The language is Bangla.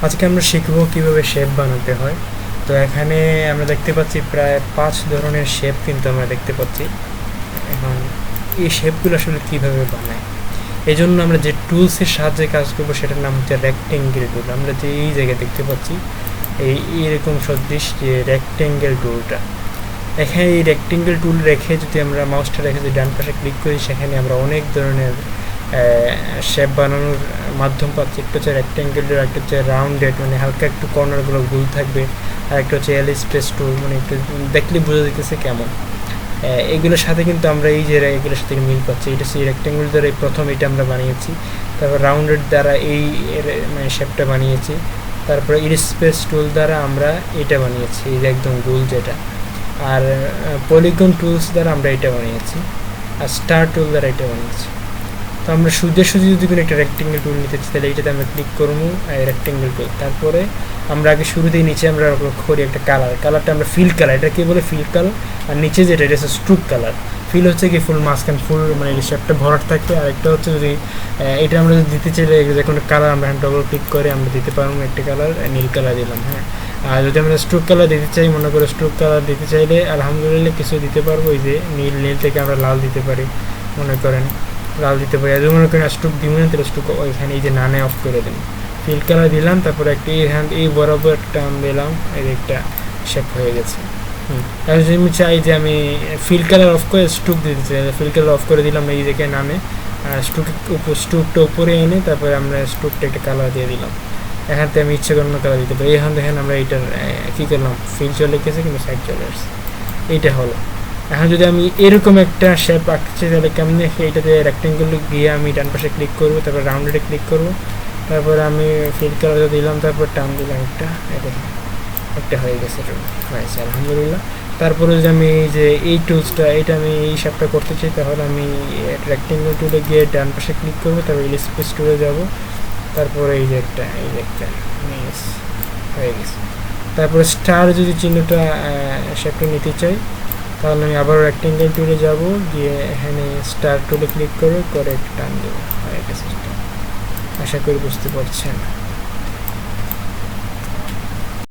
আজকে আমরা শিখব কিভাবে শেপ বানাতে হয়। তো এখানে আমরা দেখতে পাচ্ছি প্রায় 5 ধরনের শেপ কিন্তু আমরা দেখতে পাচ্ছি। এখন এই শেপগুলো আসলে কীভাবে বানায়, এই জন্য আমরা যে টুলসের সাহায্যে কাজ করবো সেটার নাম হচ্ছে রেক্টেঙ্গেল টুল। আমরা যে এই জায়গায় দেখতে পাচ্ছি এইরকম সদৃশ যে রেক্টেঙ্গেল টুলটা, এখানে এই রেক্টেঙ্গেল টুল রেখে যদি আমরা মাউসটা রেখে যদি ডান পাশে ক্লিক করি, সেখানে আমরা অনেক ধরনের শেপ বানানোর মাধ্যম পাচ্ছি। একটা হচ্ছে রেক্টেঙ্গেলের, একটা হচ্ছে রাউন্ডেড, মানে হালকা একটু কর্নারগুলো গোল থাকবে, আর একটা হচ্ছে এলিপ্স টুল, মানে একটু দেখলে বোঝা যেতেছে কেমন। এগুলোর সাথে কিন্তু আমরা এই যে এগুলোর সাথে মিল পাচ্ছি। এটা হচ্ছে রেক্টেঙ্গেল দ্বারা এই প্রথম এটা আমরা বানিয়েছি, তারপর রাউন্ডেড দ্বারা এই মানে শেপটা বানিয়েছি, তারপরে এলিপ্স টুল দ্বারা আমরা এটা বানিয়েছি, এই যে একদম গোল যেটা, আর পলিগন টুলস দ্বারা আমরা এটা বানিয়েছি, আর স্টার টুল দ্বারা এটা বানিয়েছি। তো আমরা সোজা যদি কোনো একটা রেক্টেঙ্গেল টুল নিতে চাই, তাহলে এইটাতে আমরা ক্লিক করবো রেক্টেঙ্গেল টুল। তারপরে আমরা আগে শুরুতেই নিচে আমরা করি একটা কালারটা আমরা ফিল কালার, এটা কী বলে ফিল কালার, আর নিচে যেটা এটা হচ্ছে স্ট্রোক কালার। ফিল হচ্ছে কি ফুল মাঝখান ফুল মানে শেপটা ভরাট থাকবে, আর একটা হচ্ছে যদি এটা আমরা যদি দিতে চাইলে যে কোনো কালার আমরা ডবল ক্লিক করে আমরা দিতে পারবো। একটা কালার নীল কালার দিলাম, হ্যাঁ। আর যদি আমরা স্ট্রোক কালার দিতে চাই, মনে করে স্ট্রোক কালার দিতে চাইলে আলহামদুলিল্লাহ কিছু দিতে পারবো, এই যে নীল থেকে আমরা লাল দিতে পারি, মনে করেন লাল দিতে পারি। আর মনে করেন স্ট্রোক দিব না, তাহলে স্ট্রোক ওইখানে এই যে নানে অফ করে দিন, ফিল কালার দিলাম, তারপরে একটা এই বরাবর একটা দিলাম, এই একটা শেপ হয়ে গেছে। আর যদি আমি চাই যে আমি ফিল কালার অফ করে স্ট্রোক দিতে চাই, ফিল কালার অফ করে দিলাম, এই দিকে নামে স্ট্রোকটা উপরে এনে তারপরে আমরা স্ট্রোকটা একটা কালার দিয়ে দিলাম। এখান থেকে আমি ইচ্ছে কোনো কালার দিতে পারি। এখন দেখেন আমরা এইটার কী করলাম, ফিল চলে গেছে কিন্তু সাইড চলে আসছে, এইটা হলো। এখন যদি আমি এরকম একটা শেপ আঁকছি, তাহলে কেমন দেখে, এইটাতে রেক্টেঙ্গেল গিয়ে আমি ডান পাশে ক্লিক করবো, তারপর রাউন্ডেডে ক্লিক করবো, তারপরে আমি ফিল কালার দিলাম, তারপর টান দিলাম একটা হয়ে গেছে হয়েছে আলহামদুলিল্লাহ। তারপরে যদি আমি যে এই টুলসটা এটা আমি এই শেপটা করতে চাই, তাহলে আমি রেক্টেঙ্গেল টুলে গিয়ে ডান পাশে ক্লিক করবো, তারপর এলিপ্স টুলে যাবো, তারপরে এই যে একটা হয়ে গেছে। তারপরে স্টার যদি চিহ্নটা শেপটা নিতে চাই, তাহলে আমি আবার রেক্টেঙ্গেল টুলে যাব, গিয়ে এখানে স্টার টুলে ক্লিক করে একটা টান দেবো, হয়ে গেছে। আশা করি বুঝতে পারছেন।